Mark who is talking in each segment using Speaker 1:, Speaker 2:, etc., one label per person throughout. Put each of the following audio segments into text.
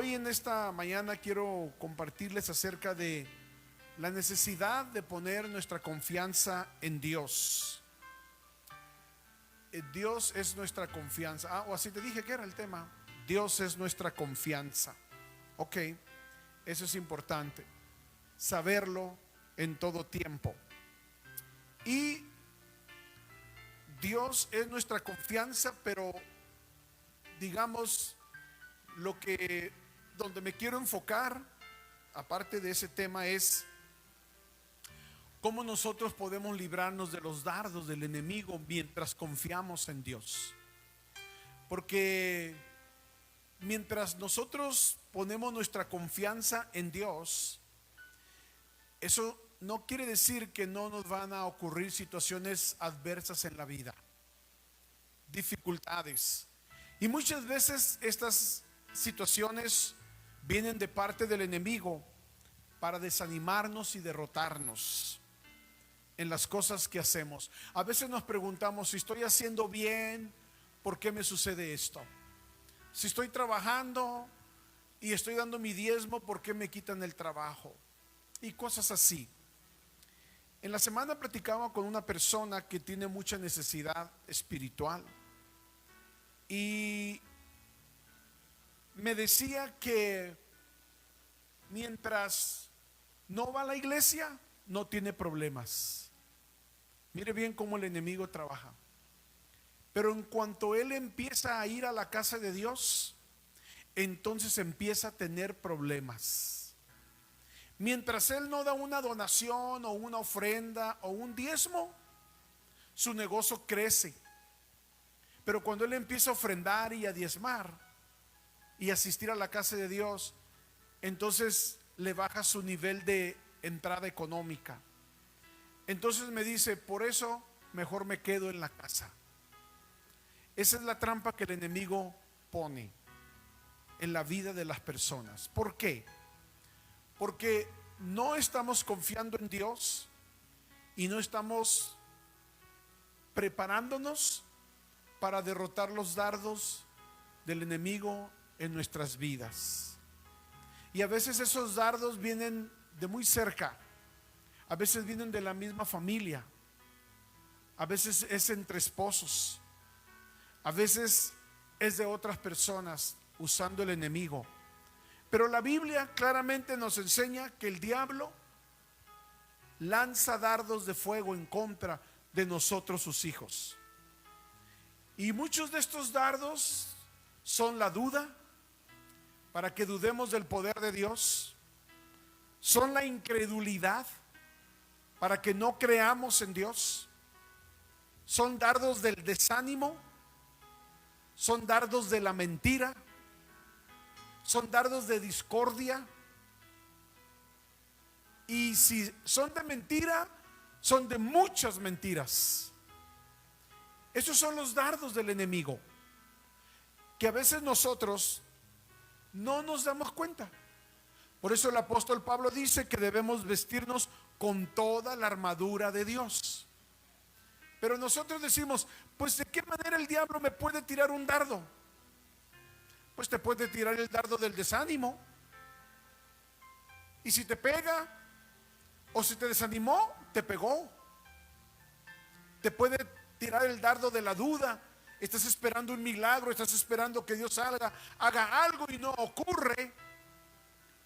Speaker 1: Hoy en esta mañana quiero compartirles acerca de la necesidad de poner nuestra confianza en Dios. Dios es nuestra confianza. O así te dije que era el tema. Dios es nuestra confianza. Ok, eso es importante, saberlo en todo tiempo. Y Dios es nuestra confianza, pero digamos, donde me quiero enfocar, aparte de ese tema, es cómo nosotros podemos librarnos de los dardos del enemigo mientras confiamos en Dios. Porque mientras nosotros ponemos nuestra confianza en Dios, eso no quiere decir que no nos van a ocurrir situaciones adversas en la vida, dificultades. Y muchas veces estas situaciones vienen de parte del enemigo para desanimarnos y derrotarnos en las cosas que hacemos. A veces nos preguntamos: si estoy haciendo bien, ¿por qué me sucede esto? Si estoy trabajando y estoy dando mi diezmo, ¿por qué me quitan el trabajo? Y cosas así. En la semana platicaba con una persona que tiene mucha necesidad espiritual y me decía que mientras no va a la iglesia, no tiene problemas. Mire bien cómo el enemigo trabaja. Pero en cuanto él empieza a ir a la casa de Dios, entonces empieza a tener problemas. Mientras él no da una donación o una ofrenda o un diezmo, su negocio crece. Pero cuando él empieza a ofrendar y a diezmar y asistir a la casa de Dios, entonces le baja su nivel de entrada económica. Entonces me dice: por eso mejor me quedo en la casa. Esa es la trampa que el enemigo pone en la vida de las personas. ¿Por qué? Porque no estamos confiando en Dios y no estamos preparándonos para derrotar los dardos del enemigo en nuestras vidas. Y a veces esos dardos vienen de muy cerca, a veces vienen de la misma familia, a veces es entre esposos, a veces es de otras personas usando el enemigo. Pero la Biblia claramente nos enseña que el diablo lanza dardos de fuego en contra de nosotros, sus hijos. Y muchos de estos dardos son la duda, para que dudemos del poder de Dios. Son la incredulidad, para que no creamos en Dios. Son dardos del desánimo. Son dardos de la mentira. Son dardos de discordia. Y si son de mentira, son de muchas mentiras. Esos son los dardos del enemigo, que a veces nosotros no nos damos cuenta. Por eso el apóstol Pablo dice que debemos vestirnos con toda la armadura de Dios. Pero nosotros decimos: pues ¿de qué manera el diablo me puede tirar un dardo? Pues te puede tirar el dardo del desánimo. Y si te pega, o si te desanimó, te pegó. Te puede tirar el dardo de la duda. Estás esperando un milagro, estás esperando que Dios haga algo y no ocurre.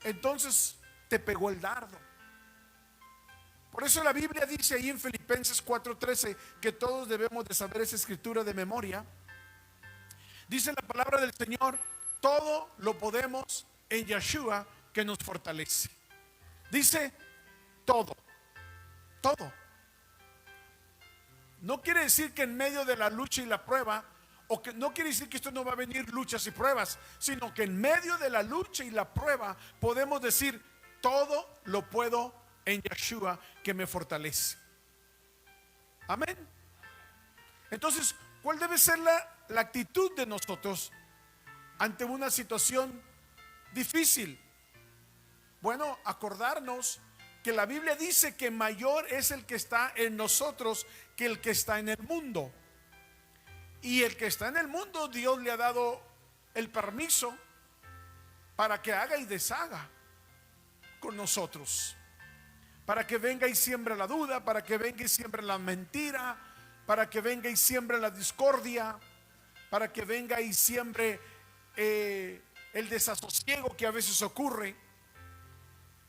Speaker 1: Entonces te pegó el dardo. Por eso la Biblia dice ahí en Filipenses 4:13 que todos debemos de saber esa escritura de memoria. Dice la palabra del Señor: todo lo podemos en Yeshua que nos fortalece. Dice todo, todo. No quiere decir que en medio de la lucha y la prueba, o que no quiere decir que esto no va a venir luchas y pruebas, sino que en medio de la lucha y la prueba podemos decir: todo lo puedo en Yeshua que me fortalece. Amén. Entonces, ¿cuál debe ser la actitud de nosotros ante una situación difícil? Bueno, acordarnos que la Biblia dice que mayor es el que está en nosotros que el que está en el mundo. Y el que está en el mundo, Dios le ha dado el permiso para que haga y deshaga con nosotros, para que venga y siembre la duda, para que venga y siembre la mentira, para que venga y siembre la discordia, para que venga y siembre el desasosiego que a veces ocurre.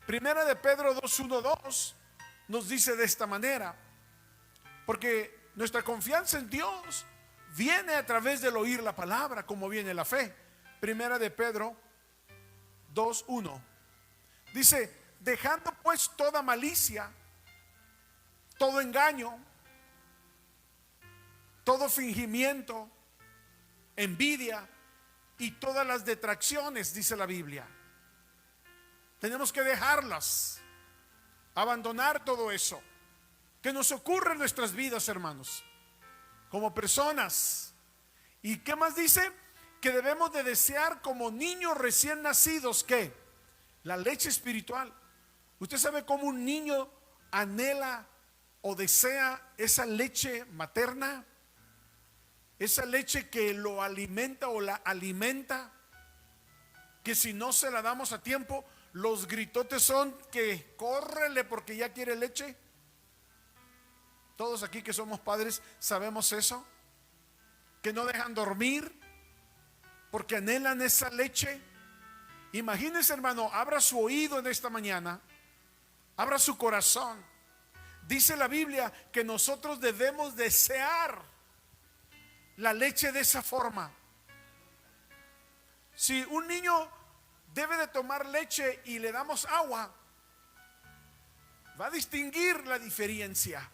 Speaker 1: Primera de Pedro 2:1-2 nos dice de esta manera: porque nuestra confianza en Dios viene a través del oír la palabra, como viene la fe. Primera de Pedro 2:1 dice: dejando pues toda malicia, todo engaño, todo fingimiento, envidia y todas las detracciones, dice la Biblia. Tenemos que dejarlas, abandonar todo eso que nos ocurre en nuestras vidas, hermanos, como personas. ¿Y qué más dice? Que debemos de desear como niños recién nacidos, ¿qué? La leche espiritual. ¿Usted sabe cómo un niño anhela o desea esa leche materna? Esa leche que lo alimenta o la alimenta, que si no se la damos a tiempo, los gritotes son que córrele porque ya quiere leche. Todos aquí que somos padres sabemos eso, que no dejan dormir porque anhelan esa leche. Imagínese, hermano, abra su oído en esta mañana, abra su corazón. Dice la Biblia que nosotros debemos desear la leche de esa forma. Si un niño debe de tomar leche y le damos agua, va a distinguir la diferencia.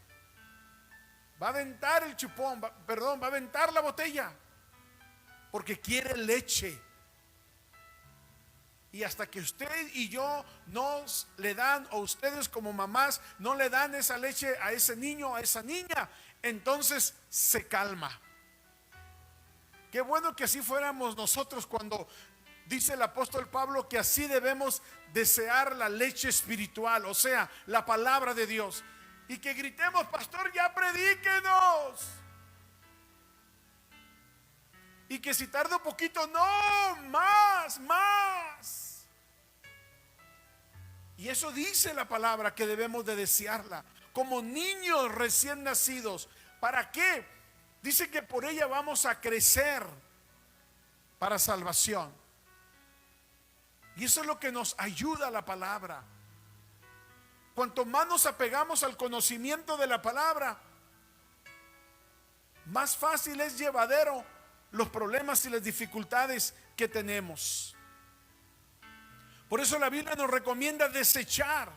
Speaker 1: Va a aventar el chupón, va a aventar la botella, porque quiere leche. Y hasta que usted y yo nos le dan, o ustedes como mamás no le dan esa leche a ese niño, a esa niña, entonces se calma. Qué bueno que así fuéramos nosotros, cuando dice el apóstol Pablo que así debemos desear la leche espiritual, o sea, la palabra de Dios. Y que gritemos: pastor, ya predíquenos. Y que si tarda un poquito, no, más. Y eso dice la palabra, que debemos de desearla como niños recién nacidos. ¿Para qué? Dice que por ella vamos a crecer para salvación. Y eso es lo que nos ayuda a la palabra. Cuanto más nos apegamos al conocimiento de la palabra, más fácil es llevadero los problemas y las dificultades que tenemos. Por eso la Biblia nos recomienda desechar,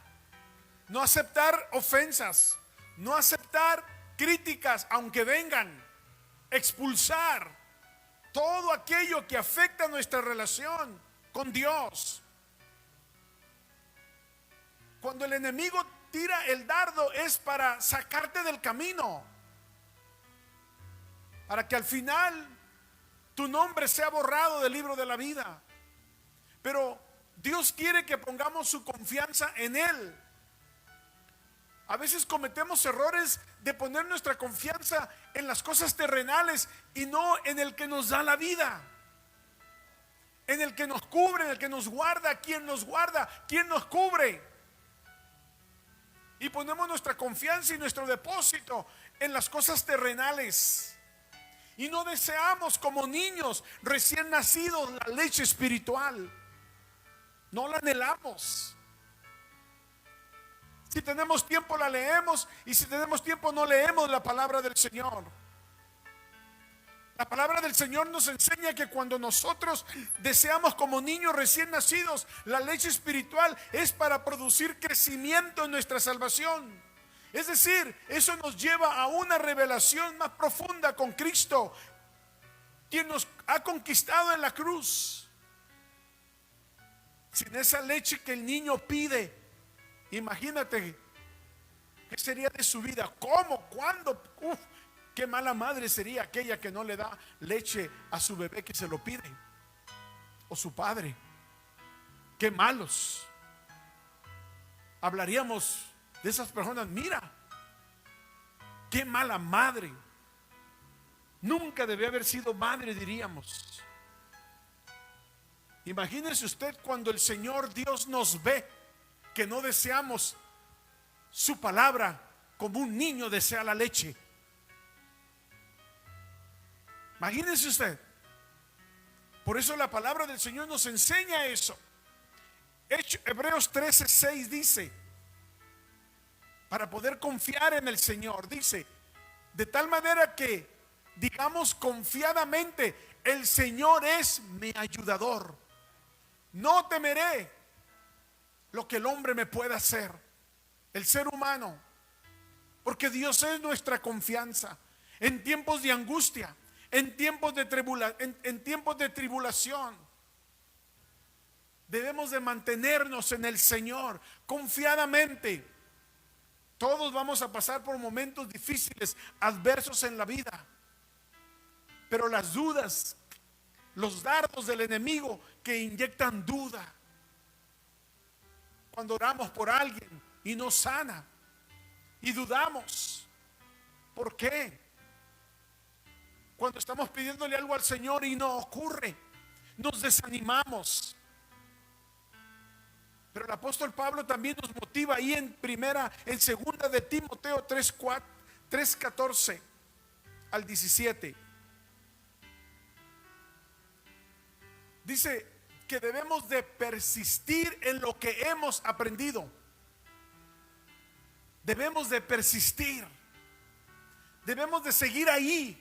Speaker 1: no aceptar ofensas, no aceptar críticas aunque vengan, expulsar todo aquello que afecta nuestra relación con Dios. Cuando el enemigo tira el dardo es para sacarte del camino, para que al final tu nombre sea borrado del libro de la vida. Pero Dios quiere que pongamos su confianza en Él. A veces cometemos errores de poner nuestra confianza en las cosas terrenales y no en el que nos da la vida, en el que nos cubre, en el que nos guarda, quién nos cubre. Y ponemos nuestra confianza y nuestro depósito en las cosas terrenales. Y no deseamos como niños recién nacidos la leche espiritual. No la anhelamos. Si tenemos tiempo la leemos, y si tenemos tiempo no leemos la palabra del Señor. La palabra del Señor nos enseña que cuando nosotros deseamos como niños recién nacidos la leche espiritual, es para producir crecimiento en nuestra salvación. Es decir, eso nos lleva a una revelación más profunda con Cristo, quien nos ha conquistado en la cruz. Sin esa leche que el niño pide, imagínate qué sería de su vida. ¿Cómo? ¿Cuándo? Qué mala madre sería aquella que no le da leche a su bebé que se lo pide, o su padre. Qué malos. Hablaríamos de esas personas: mira, qué mala madre. Nunca debió haber sido madre, diríamos. Imagínese usted cuando el Señor Dios nos ve, que no deseamos su palabra como un niño desea la leche. Imagínese usted. Por eso la palabra del Señor nos enseña eso. Hebreos 13:6 dice, para poder confiar en el Señor, dice, de tal manera que digamos confiadamente, el Señor es mi ayudador. No temeré lo que el hombre me pueda hacer, el ser humano, porque Dios es nuestra confianza en tiempos de angustia, en tiempos de tribulación. Debemos de mantenernos en el Señor confiadamente. Todos vamos a pasar por momentos difíciles, adversos en la vida, pero las dudas, los dardos del enemigo que inyectan duda, cuando oramos por alguien y no sana y dudamos, ¿por qué? Cuando estamos pidiéndole algo al Señor y no ocurre, nos desanimamos. Pero el apóstol Pablo también nos motiva ahí en segunda de Timoteo 3:14 al 17. Dice que debemos de persistir en lo que hemos aprendido. Debemos de persistir. Debemos de seguir ahí,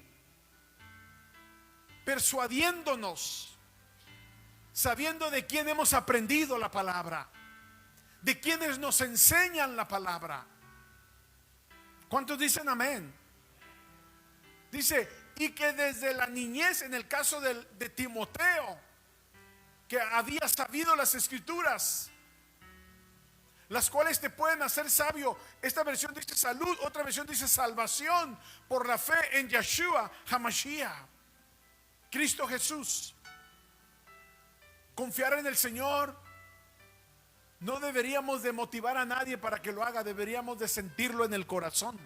Speaker 1: persuadiéndonos, sabiendo de quién hemos aprendido la palabra, de quienes nos enseñan la palabra. ¿Cuántos dicen amén? Dice, y que desde la niñez, en el caso de Timoteo, que había sabido las escrituras, las cuales te pueden hacer sabio. Esta versión dice salud, otra versión dice salvación por la fe en Yeshua HaMashiach, Cristo Jesús. Confiar en el Señor. No deberíamos de motivar a nadie para que lo haga, deberíamos de sentirlo en el corazón.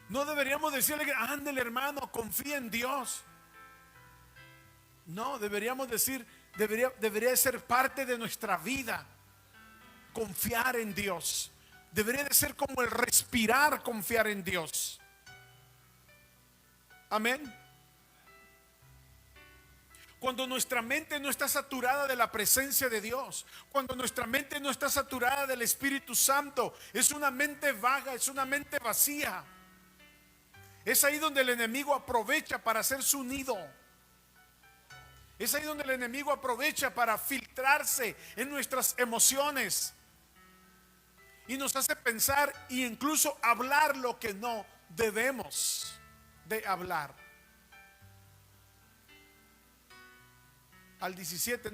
Speaker 1: No deberíamos decirle que ándele hermano, confía en Dios. No, deberíamos decir, debería ser parte de nuestra vida, confiar en Dios. Debería de ser como el respirar, confiar en Dios. Amén. Cuando nuestra mente no está saturada de la presencia de Dios, cuando nuestra mente no está saturada del Espíritu Santo, es una mente vaga, es una mente vacía. Es ahí donde el enemigo aprovecha para hacer su nido. Es ahí donde el enemigo aprovecha para filtrarse en nuestras emociones y nos hace pensar e incluso hablar lo que no debemos de hablar. Al 17,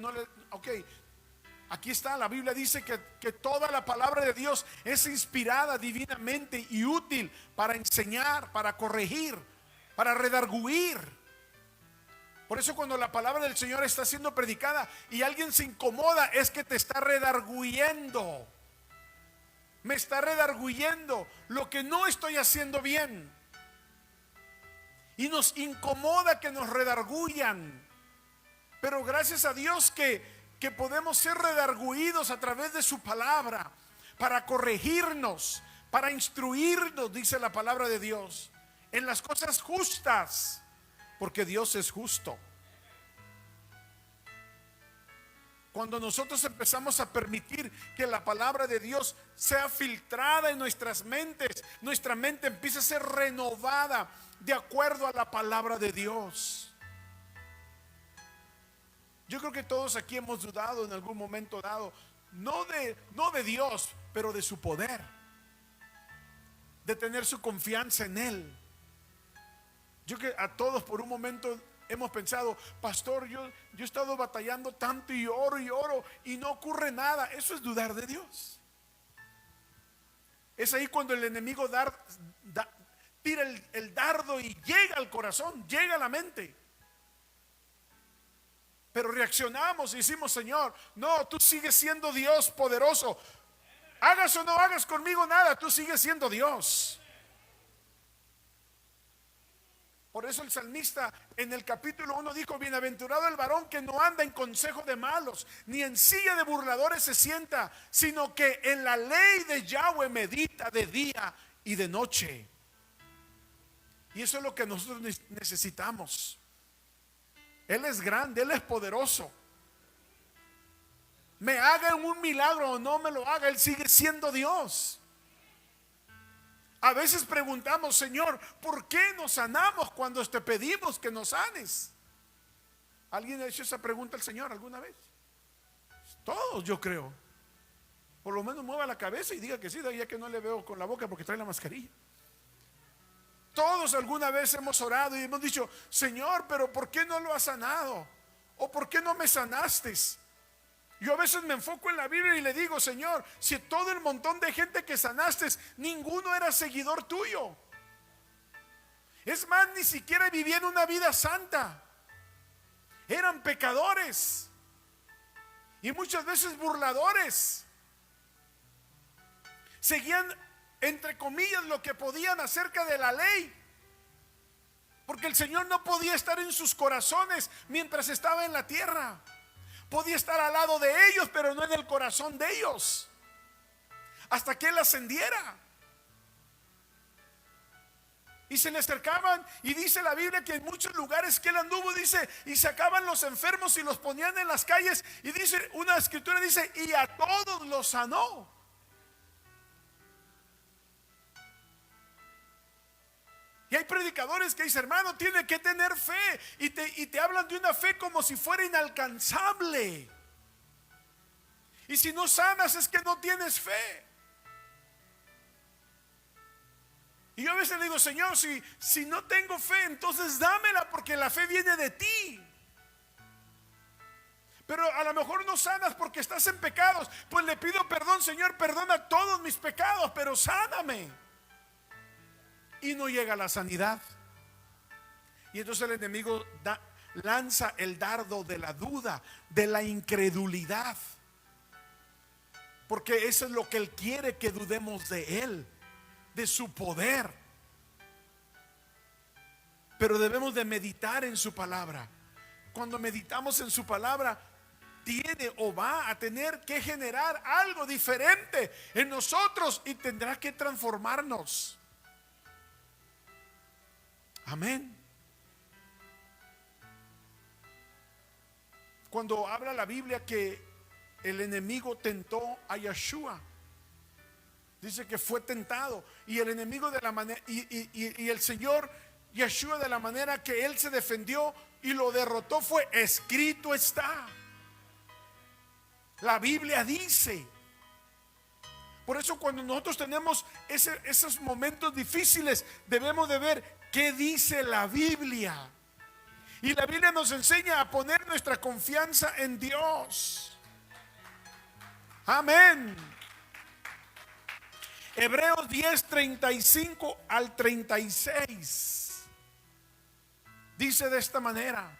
Speaker 1: aquí está, la Biblia dice que toda la palabra de Dios es inspirada divinamente y útil para enseñar, para corregir, para redarguir. Por eso cuando la palabra del Señor está siendo predicada y alguien se incomoda, es que te está redarguyendo. Me está redarguyendo lo que no estoy haciendo bien. Y nos incomoda que nos redarguyan. Pero gracias a Dios que podemos ser redarguidos a través de su palabra, para corregirnos, para instruirnos, dice la palabra de Dios, en las cosas justas, porque Dios es justo. Cuando nosotros empezamos a permitir que la palabra de Dios sea filtrada en nuestras mentes, nuestra mente empieza a ser renovada de acuerdo a la palabra de Dios. Yo creo que todos aquí hemos dudado en algún momento dado, no de Dios, pero de su poder, de tener su confianza en Él. Yo que a todos por un momento hemos pensado, pastor, yo he estado batallando tanto y oro y no ocurre nada. Eso es dudar de Dios. Es ahí cuando el enemigo tira el dardo y llega al corazón, llega a la mente. Pero reaccionamos y decimos, Señor, no, tú sigues siendo Dios poderoso. Hagas o no hagas conmigo nada, tú sigues siendo Dios. Por eso el salmista en el capítulo 1 dijo: bienaventurado el varón que no anda en consejo de malos, ni en silla de burladores se sienta, sino que en la ley de Yahweh medita de día y de noche. Y eso es lo que nosotros necesitamos. Él es grande, Él es poderoso. Me haga un milagro o no me lo haga, Él sigue siendo Dios. A veces preguntamos: Señor, ¿por qué nos sanamos cuando te pedimos que nos sanes? ¿Alguien ha hecho esa pregunta al Señor alguna vez? Todos, yo creo. Por lo menos mueva la cabeza y diga que sí, ya que no le veo con la boca porque trae la mascarilla. Todos alguna vez hemos orado y hemos dicho: Señor, pero ¿por qué no lo has sanado? ¿O por qué no me sanaste? Yo a veces me enfoco en la Biblia y le digo: Señor, si todo el montón de gente que sanaste, ninguno era seguidor tuyo. Es más, ni siquiera vivían una vida santa. Eran pecadores y muchas veces burladores. Seguían, entre comillas, lo que podían acerca de la ley, porque el Señor no podía estar en sus corazones mientras estaba en la tierra. Podía estar al lado de ellos, pero no en el corazón de ellos, hasta que Él ascendiera. Y se le acercaban, y dice la Biblia que en muchos lugares que Él anduvo, dice, y sacaban los enfermos y los ponían en las calles, y dice, una escritura dice, y a todos los sanó. Y hay predicadores que dicen: hermano, tiene que tener fe, y te hablan de una fe como si fuera inalcanzable. Y si no sanas es que no tienes fe. Y yo a veces le digo: Señor, si no tengo fe, entonces dámela, porque la fe viene de ti. Pero a lo mejor no sanas porque estás en pecados. Pues le pido perdón: Señor, perdona todos mis pecados, pero sáname. Y no llega la sanidad. Y entonces el enemigo lanza el dardo de la duda, de la incredulidad, porque eso es lo que Él quiere, que dudemos de Él, de su poder. Pero debemos de meditar en su palabra. Cuando meditamos en su palabra, tiene o va a tener que generar algo diferente en nosotros, y tendrá que transformarnos. Amén. Cuando habla la Biblia que el enemigo tentó a Yeshua, dice que fue tentado, y el enemigo de la manera y el Señor Yeshua, de la manera que Él se defendió y lo derrotó, fue: escrito está. La Biblia dice. Por eso cuando nosotros tenemos esos momentos difíciles, debemos de ver qué dice la Biblia. Y la Biblia nos enseña a poner nuestra confianza en Dios. Amén. Hebreos 10, 35 al 36 dice de esta manera: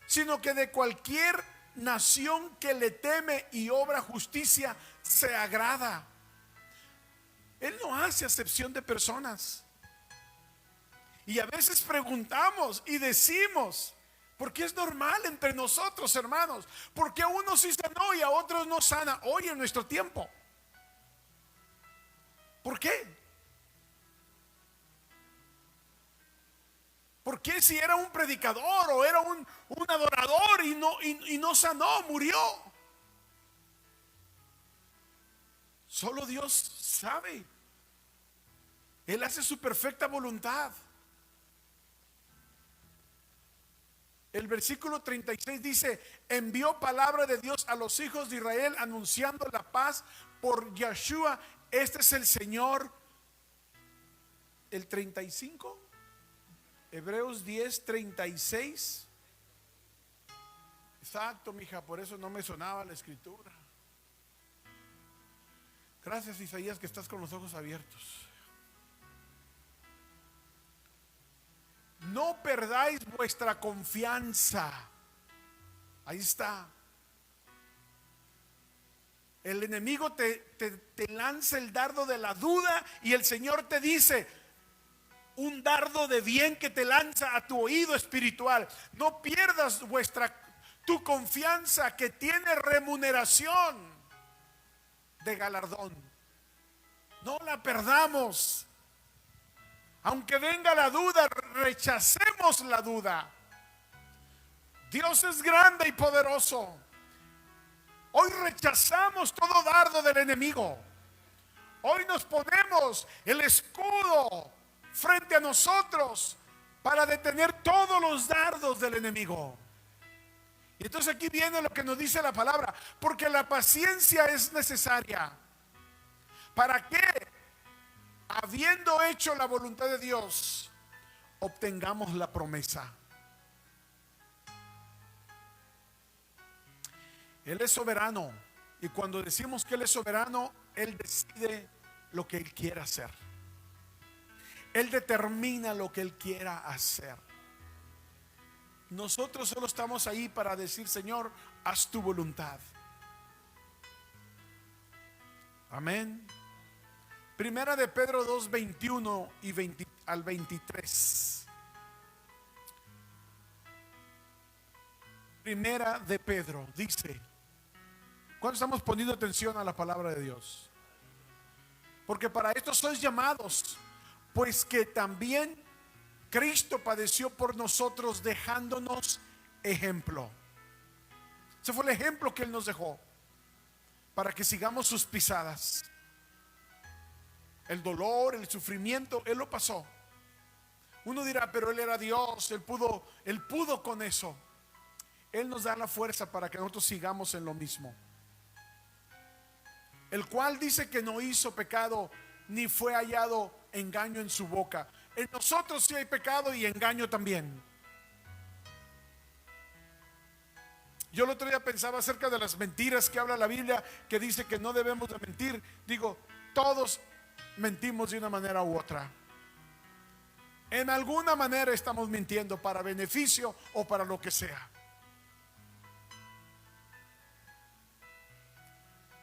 Speaker 1: sino que de cualquier nación que le teme y obra justicia se agrada. Él no hace acepción de personas. Y a veces preguntamos y decimos, porque es normal entre nosotros, hermanos, ¿por qué a unos sí sanó y a otros no sana hoy en nuestro tiempo? ¿Por qué? ¿Por qué si era un predicador o era un adorador y no sanó, murió? Solo Dios sabe. Él hace su perfecta voluntad. El versículo 36 dice: envió palabra de Dios a los hijos de Israel, anunciando la paz por Yeshua. Este es el Señor. El 35, Hebreos 10, 36. Exacto, mija, por eso no me sonaba la escritura. Gracias, Isaías, que estás con los ojos abiertos. No perdáis vuestra confianza. Ahí está. El enemigo te lanza el dardo de la duda, y el Señor te dice: un dardo de bien que te lanza a tu oído espiritual. No pierdas tu confianza, que tiene remuneración de galardón. No la perdamos. Aunque venga la duda, rechacemos la duda. Dios es grande y poderoso. Hoy rechazamos todo dardo del enemigo. Hoy nos ponemos el escudo frente a nosotros para detener todos los dardos del enemigo. Y entonces aquí viene lo que nos dice la palabra: porque la paciencia es necesaria para que, habiendo hecho la voluntad de Dios, obtengamos la promesa. Él es soberano, y cuando decimos que Él es soberano, Él decide lo que Él quiera hacer. Él determina lo que Él quiera hacer. Nosotros solo estamos ahí para decir: Señor, haz tu voluntad. Amén. Primera de Pedro 2, 21 y 20 al 23. Primera de Pedro dice: ¿cuándo estamos poniendo atención a la palabra de Dios? Porque para esto sois llamados, pues que también Cristo padeció por nosotros, dejándonos ejemplo. Ese fue el ejemplo que Él nos dejó, para que sigamos sus pisadas. El dolor, el sufrimiento, Él lo pasó. Uno dirá: pero Él era Dios, Él pudo con eso. Él nos da la fuerza para que nosotros sigamos en lo mismo. El cual dice que no hizo pecado, ni fue hallado engaño en su boca. En nosotros sí hay pecado y engaño también. Yo el otro día pensaba acerca de las mentiras que habla la Biblia, que dice que no debemos de mentir. Digo, todos mentimos de una manera u otra. En alguna manera estamos mintiendo, para beneficio o para lo que sea.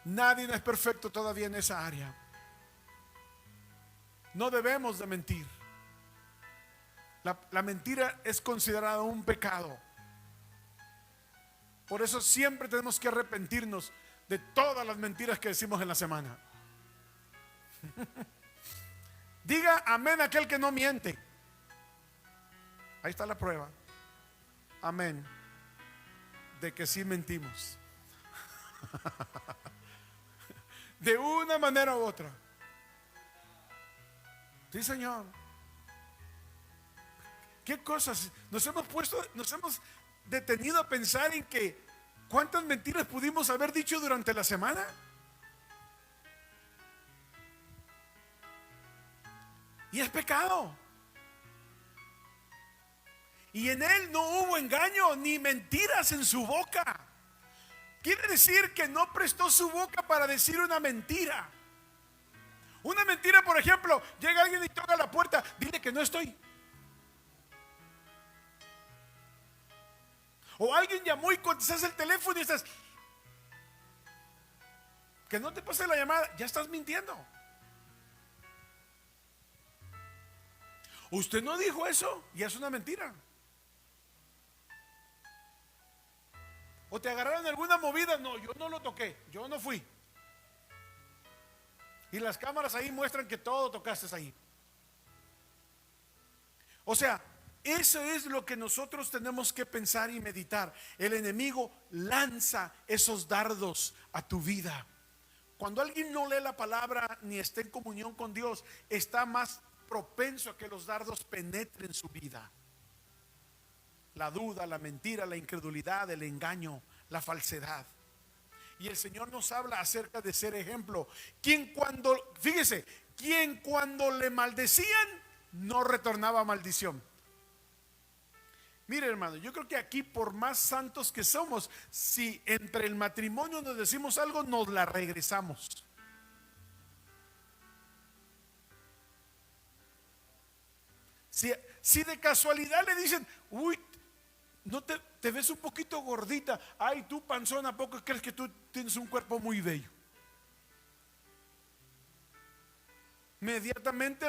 Speaker 1: Nadie es perfecto todavía en esa área. No debemos de mentir. La mentira es considerada un pecado. Por eso siempre tenemos que arrepentirnos de todas las mentiras que decimos en la semana. Diga amén aquel que no miente. Ahí está la prueba. Amén de que sí mentimos. De una manera u otra. Sí, Señor. ¿Qué cosas? Nos hemos detenido a pensar en que cuántas mentiras pudimos haber dicho durante la semana. Y es pecado. Y en Él no hubo engaño ni mentiras en su boca. Quiere decir que no prestó su boca para decir una mentira. Una mentira, por ejemplo, llega alguien y toca la puerta: dile que no estoy. O alguien llamó y contestas el teléfono y estás: que no te pase la llamada, ya estás mintiendo. Usted no dijo eso, y es una mentira. O te agarraron alguna movida: no, yo no lo toqué, yo no fui. Y las cámaras ahí muestran que todo tocaste ahí. O sea, eso es lo que nosotros tenemos que pensar y meditar. El enemigo lanza esos dardos a tu vida. Cuando alguien no lee la palabra ni está en comunión con Dios, está más propenso a que los dardos penetren su vida. La duda, la mentira, la incredulidad, el engaño, la falsedad. Y el Señor nos habla acerca de ser ejemplo. Quien cuando le maldecían, no retornaba maldición. Mire, hermano, yo creo que aquí, por más santos que somos, si entre el matrimonio nos decimos algo, nos la regresamos. Si de casualidad le dicen: uy, no te ves un poquito gordita, ay, tú panzona, ¿a poco crees que tú tienes un cuerpo muy bello? Inmediatamente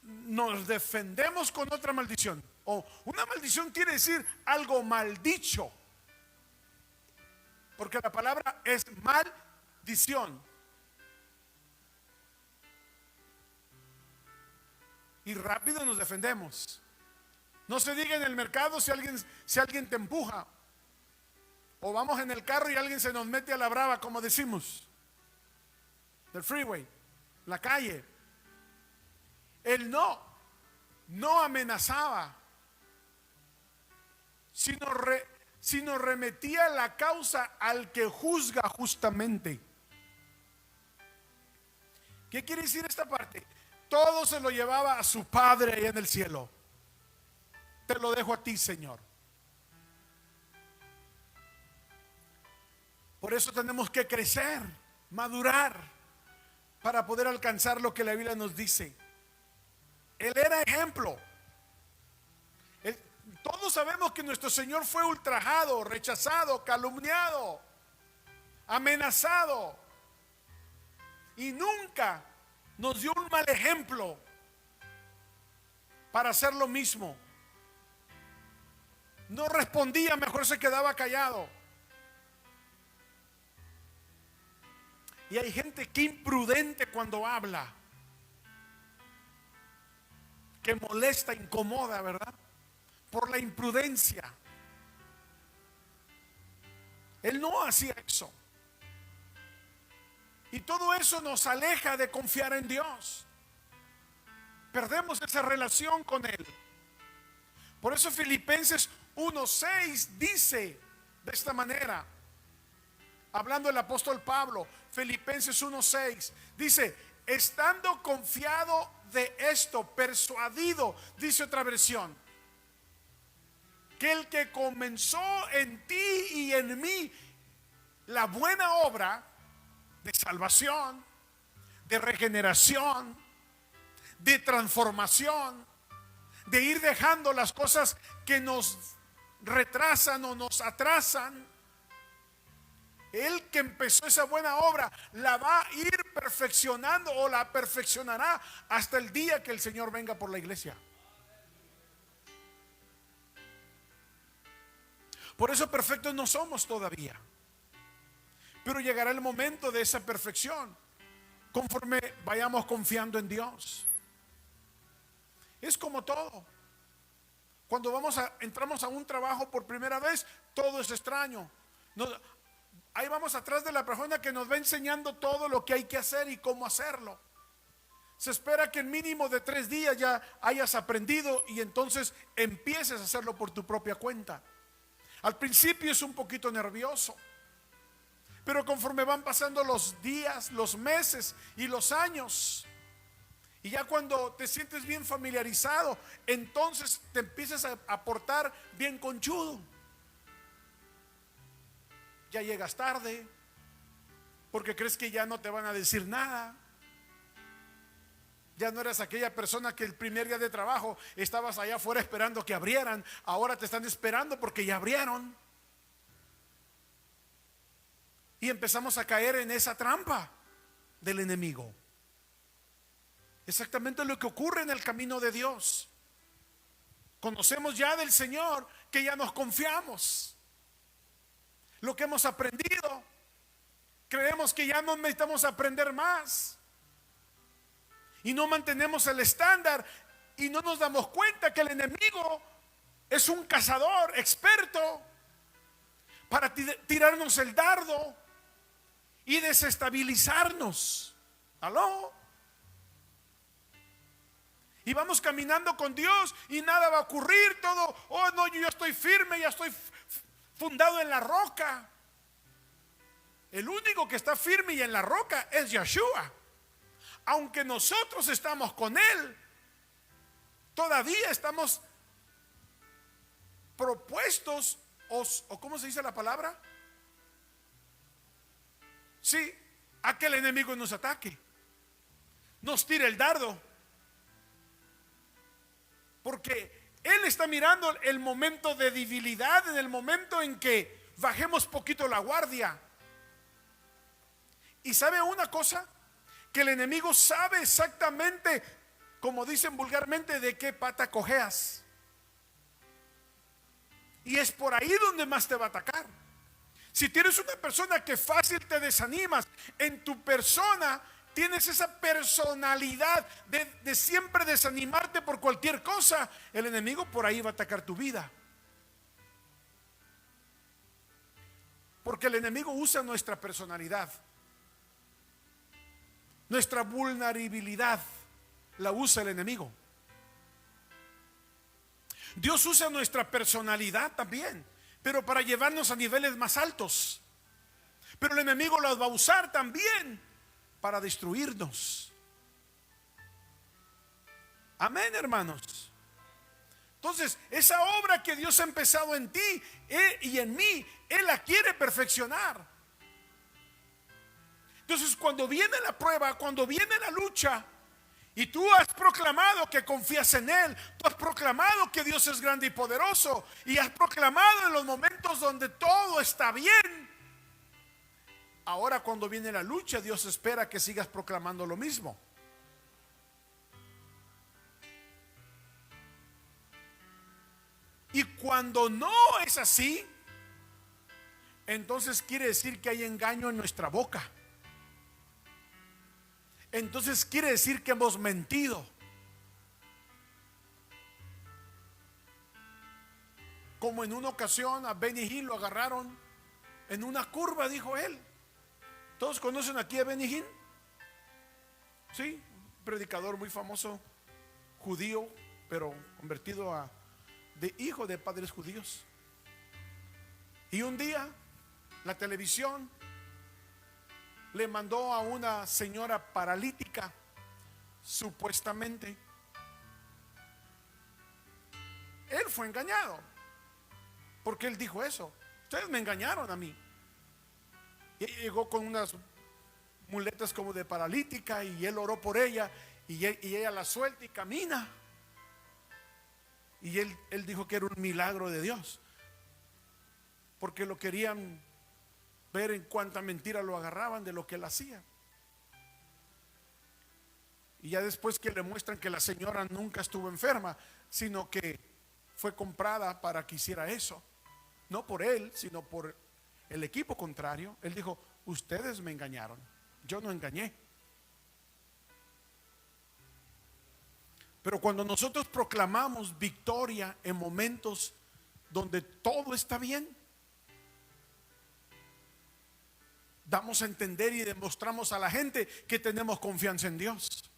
Speaker 1: nos defendemos con otra maldición. O una maldición quiere decir algo maldicho, porque la palabra es maldición. Y rápido nos defendemos. No se diga en el mercado si alguien te empuja, o vamos en el carro y alguien se nos mete a la brava, como decimos, del freeway, la calle. Él no amenazaba, sino remetía la causa al que juzga justamente. ¿Qué quiere decir esta parte? Todo se lo llevaba a su Padre allá en el cielo. Te lo dejo a ti, Señor. Por eso tenemos que crecer, madurar, para poder alcanzar lo que la Biblia nos dice. Él era ejemplo. Todos sabemos que nuestro Señor fue ultrajado, rechazado, calumniado, amenazado, y nunca nos dio un mal ejemplo para hacer lo mismo. No respondía, mejor se quedaba callado. Y hay gente que imprudente cuando habla, que molesta, incomoda, ¿verdad? Por la imprudencia. Él no hacía eso. Y todo eso nos aleja de confiar en Dios. Perdemos esa relación con Él. Por eso Filipenses 1:6 dice de esta manera, hablando el apóstol Pablo, Filipenses 1:6 dice: estando confiado de esto, persuadido, dice otra versión, que el que comenzó en ti y en mí la buena obra de salvación, de regeneración, de transformación, de ir dejando las cosas que nos retrasan o nos atrasan. El que empezó esa buena obra la va a ir perfeccionando, o la perfeccionará hasta el día que el Señor venga por la iglesia. Por eso perfectos no somos todavía, pero llegará el momento de esa perfección conforme vayamos confiando en Dios. Es como todo. Cuando entramos a un trabajo por primera vez, todo es extraño. Ahí vamos atrás de la persona que nos va enseñando todo lo que hay que hacer y cómo hacerlo. Se espera que en mínimo de 3 días ya hayas aprendido y entonces empieces a hacerlo por tu propia cuenta. Al principio es un poquito nervioso, pero conforme van pasando los días, los meses y los años, y ya cuando te sientes bien familiarizado, entonces te empiezas a portar bien conchudo. Ya llegas tarde porque crees que ya no te van a decir nada. Ya no eres aquella persona que el primer día de trabajo estabas allá afuera esperando que abrieran. Ahora te están esperando porque ya abrieron. Y empezamos a caer en esa trampa del enemigo. Exactamente lo que ocurre en el camino de Dios. Conocemos ya del Señor que ya nos confiamos. Lo que hemos aprendido, creemos que ya no necesitamos aprender más. Y no mantenemos el estándar y no nos damos cuenta que el enemigo es un cazador experto para tirarnos el dardo y desestabilizarnos. ¿Aló? Y vamos caminando con Dios y nada va a ocurrir. Todo, oh no, yo ya estoy firme, ya estoy fundado en la roca. El único que está firme y en la roca es Yeshua. Aunque nosotros estamos con Él, todavía estamos propuestos, o ¿cómo se dice la palabra? Sí, a que el enemigo nos ataque, nos tire el dardo, porque Él está mirando el momento de debilidad, en el momento en que bajemos poquito la guardia. Y sabe una cosa, que el enemigo sabe exactamente como dicen vulgarmente, de qué pata cojeas. Y es por ahí donde más te va a atacar. Si tienes una persona que fácil te desanimas, en tu persona tienes esa personalidad de siempre desanimarte por cualquier cosa, el enemigo por ahí va a atacar tu vida. Porque el enemigo usa nuestra personalidad, nuestra vulnerabilidad, la usa el enemigo. Dios usa nuestra personalidad también, pero para llevarnos a niveles más altos. Pero el enemigo las va a usar también para destruirnos. Amén, hermanos. Entonces, esa obra que Dios ha empezado en ti y en mí, Él la quiere perfeccionar. Entonces, cuando viene la prueba, cuando viene la lucha, y tú has proclamado que confías en Él, tú has proclamado que Dios es grande y poderoso, y has proclamado en los momentos donde todo está bien, ahora cuando viene la lucha, Dios espera que sigas proclamando lo mismo. Y cuando no es así, entonces quiere decir que hay engaño en nuestra boca. Entonces quiere decir que hemos mentido. Como en una ocasión a Benny Hinn lo agarraron en una curva, dijo él. ¿Todos conocen aquí a Benny Hinn? Sí, un predicador muy famoso, judío, pero convertido de hijo de padres judíos. Y un día la televisión le mandó a una señora paralítica, supuestamente. Él fue engañado, porque él dijo eso. Ustedes me engañaron a mí. Y llegó con unas muletas como de paralítica, y él oró por ella, y ella la suelta y camina. Y él dijo que era un milagro de Dios, porque lo querían ver en cuánta mentira lo agarraban de lo que él hacía. Y ya después que le muestran que la señora nunca estuvo enferma, sino que fue comprada para que hiciera eso, no por él, sino por el equipo contrario. Él dijo: ustedes me engañaron, yo no engañé. Pero cuando nosotros proclamamos victoria en momentos donde todo está bien, damos a entender y demostramos a la gente que tenemos confianza en Dios.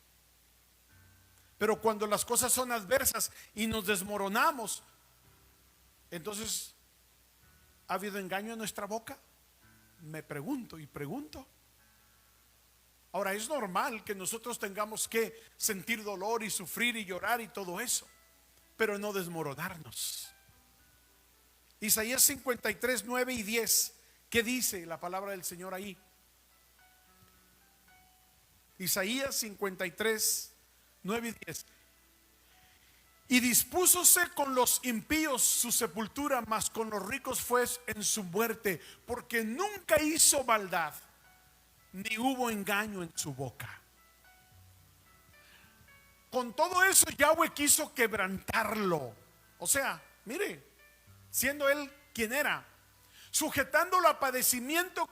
Speaker 1: Pero cuando las cosas son adversas y nos desmoronamos, entonces, ¿ha habido engaño en nuestra boca? Me pregunto y pregunto. Ahora, es normal que nosotros tengamos que sentir dolor y sufrir y llorar y todo eso, pero no desmoronarnos. Isaías 53, 9 y 10. ¿Qué dice la palabra del Señor ahí? Isaías 53, 9 y 10. Y dispúsose con los impíos su sepultura, mas con los ricos fue en su muerte, porque nunca hizo maldad, ni hubo engaño en su boca. Con todo eso Yahweh quiso quebrantarlo. O sea, mire, siendo él quien era, sujetándolo a padecimiento,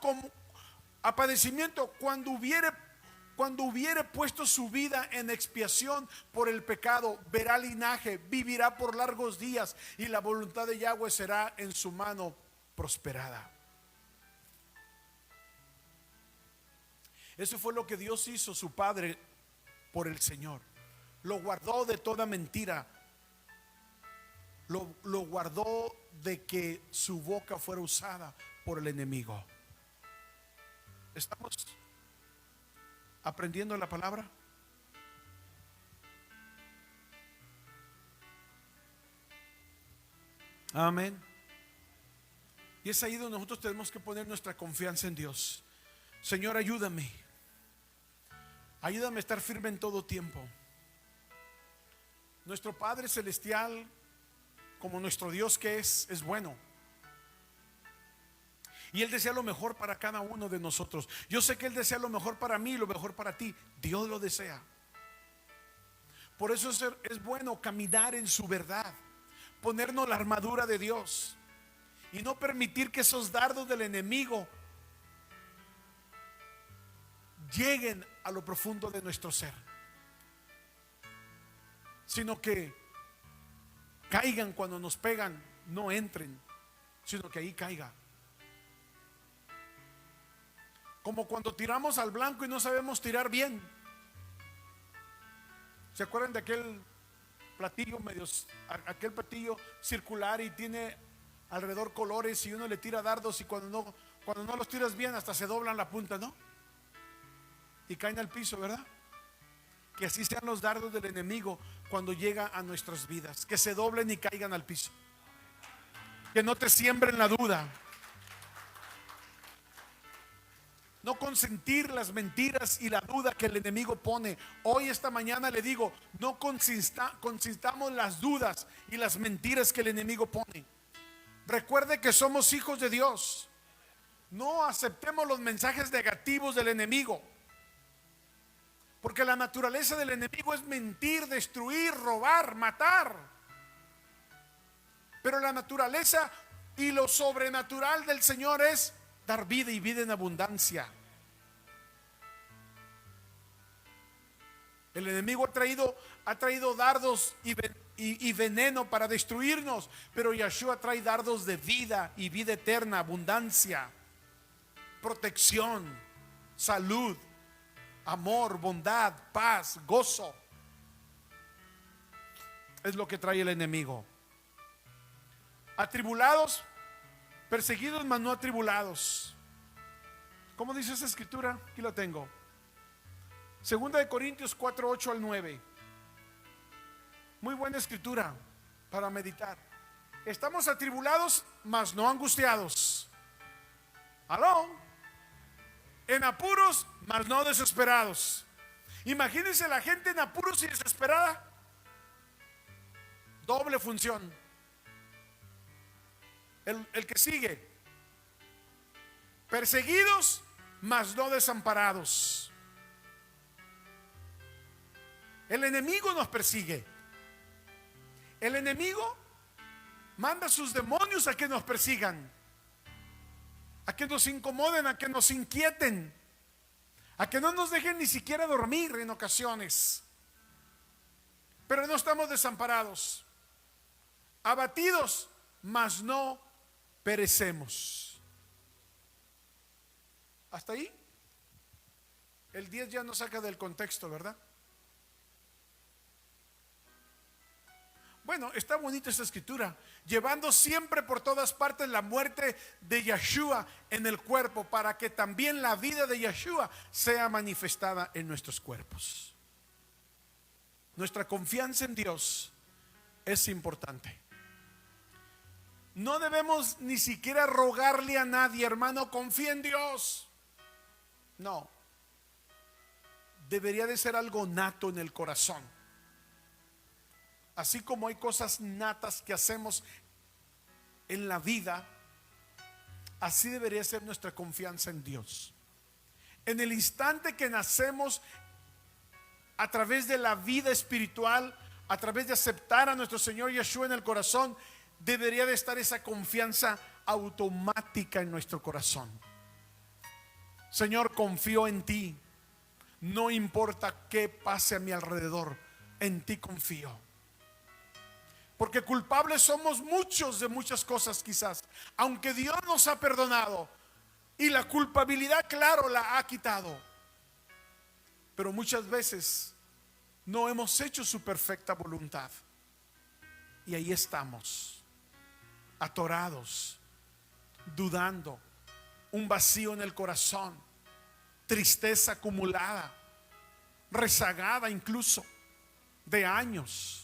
Speaker 1: cuando hubiere puesto su vida en expiación por el pecado, verá linaje, vivirá por largos días, y la voluntad de Yahweh será en su mano prosperada. Eso fue lo que Dios hizo, su Padre, por el Señor. Lo guardó de toda mentira. Lo guardó de que su boca fuera usada por el enemigo. ¿Estamos aprendiendo la palabra? Amén. Y es ahí donde nosotros tenemos que poner nuestra confianza en Dios. Señor, ayúdame. Ayúdame a estar firme en todo tiempo. Nuestro Padre Celestial, como nuestro Dios que es bueno, y Él desea lo mejor para cada uno de nosotros. Yo sé que Él desea lo mejor para mí y lo mejor para ti. Dios lo desea. Por eso es bueno caminar en su verdad, ponernos la armadura de Dios y no permitir que esos dardos del enemigo lleguen a lo profundo de nuestro ser, sino que caigan cuando nos pegan, no entren, sino que ahí caiga. Como cuando tiramos al blanco y no sabemos tirar bien. ¿Se acuerdan de aquel platillo aquel platillo circular y tiene alrededor colores y uno le tira dardos y cuando no los tiras bien hasta se doblan la punta, ¿no? Y caen al piso, ¿verdad? Que así sean los dardos del enemigo cuando llega a nuestras vidas, que se doblen y caigan al piso, que no te siembren la duda, no consentir las mentiras y la duda que el enemigo pone. Hoy, esta mañana le digo, no consintamos las dudas y las mentiras que el enemigo pone. Recuerde que somos hijos de Dios. No aceptemos los mensajes negativos del enemigo, porque la naturaleza del enemigo es mentir, destruir, robar, matar. Pero la naturaleza y lo sobrenatural del Señor es dar vida y vida en abundancia. El enemigo ha traído dardos y veneno para destruirnos, pero Yeshua trae dardos de vida y vida eterna, abundancia, protección, salud, amor, bondad, paz, gozo. Es lo que trae el enemigo. Atribulados, perseguidos, mas no atribulados. ¿Cómo dice esa escritura? Aquí lo tengo. Segunda de Corintios 4, 8 al 9. Muy buena escritura para meditar. Estamos atribulados, mas no angustiados. ¿Aló? En apuros, mas no desesperados. Imagínense la gente en apuros y desesperada. Doble función. El que sigue: perseguidos, mas no desamparados. El enemigo nos persigue. El enemigo manda a sus demonios a que nos persigan, a que nos incomoden, a que nos inquieten, a que no nos dejen ni siquiera dormir en ocasiones. Pero no estamos desamparados, abatidos, mas no perecemos. Hasta ahí. El 10 ya nos saca del contexto, ¿verdad? Bueno, está bonita esta escritura, llevando siempre por todas partes la muerte de Yeshua en el cuerpo, para que también la vida de Yeshua sea manifestada en nuestros cuerpos. Nuestra confianza en Dios es importante. No debemos ni siquiera rogarle a nadie, hermano, confía en Dios. No, debería de ser algo nato en el corazón. Así como hay cosas natas que hacemos en la vida, así debería ser nuestra confianza en Dios. En el instante que nacemos, a través de la vida espiritual, a través de aceptar a nuestro Señor Yeshua en el corazón, debería de estar esa confianza automática en nuestro corazón. Señor, confío en ti. No importa qué pase a mi alrededor, en ti confío. Porque culpables somos muchos de muchas cosas quizás, aunque Dios nos ha perdonado y la culpabilidad, claro, la ha quitado. Pero muchas veces no hemos hecho su perfecta voluntad. Y ahí estamos, atorados, dudando, un vacío en el corazón, tristeza acumulada, rezagada incluso de años.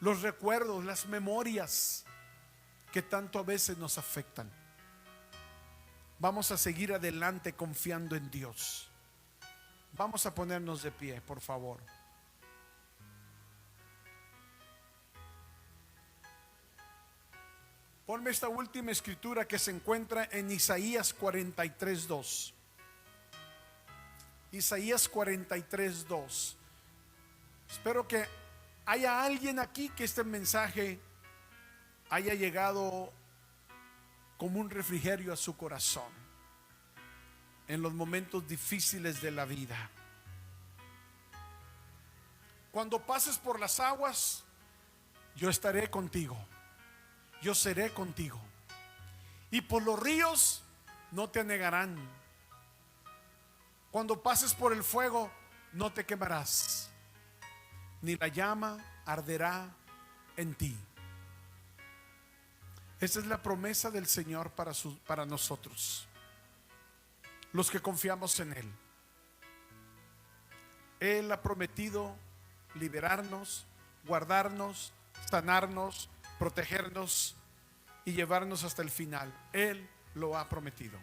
Speaker 1: Los recuerdos, las memorias que tanto a veces nos afectan. Vamos a seguir adelante confiando en Dios. Vamos a ponernos de pie, por favor. Ponme esta última escritura que se encuentra en Isaías 43:2. Isaías 43:2. Espero que haya alguien aquí que este mensaje haya llegado como un refrigerio a su corazón en los momentos difíciles de la vida. Cuando pases por las aguas, yo estaré contigo, yo seré contigo. Y por los ríos no te anegarán. Cuando pases por el fuego, no te quemarás, ni la llama arderá en ti. Esa es la promesa del Señor para nosotros, los que confiamos en Él. Él ha prometido liberarnos, guardarnos, sanarnos, protegernos y llevarnos hasta el final. Él lo ha prometido.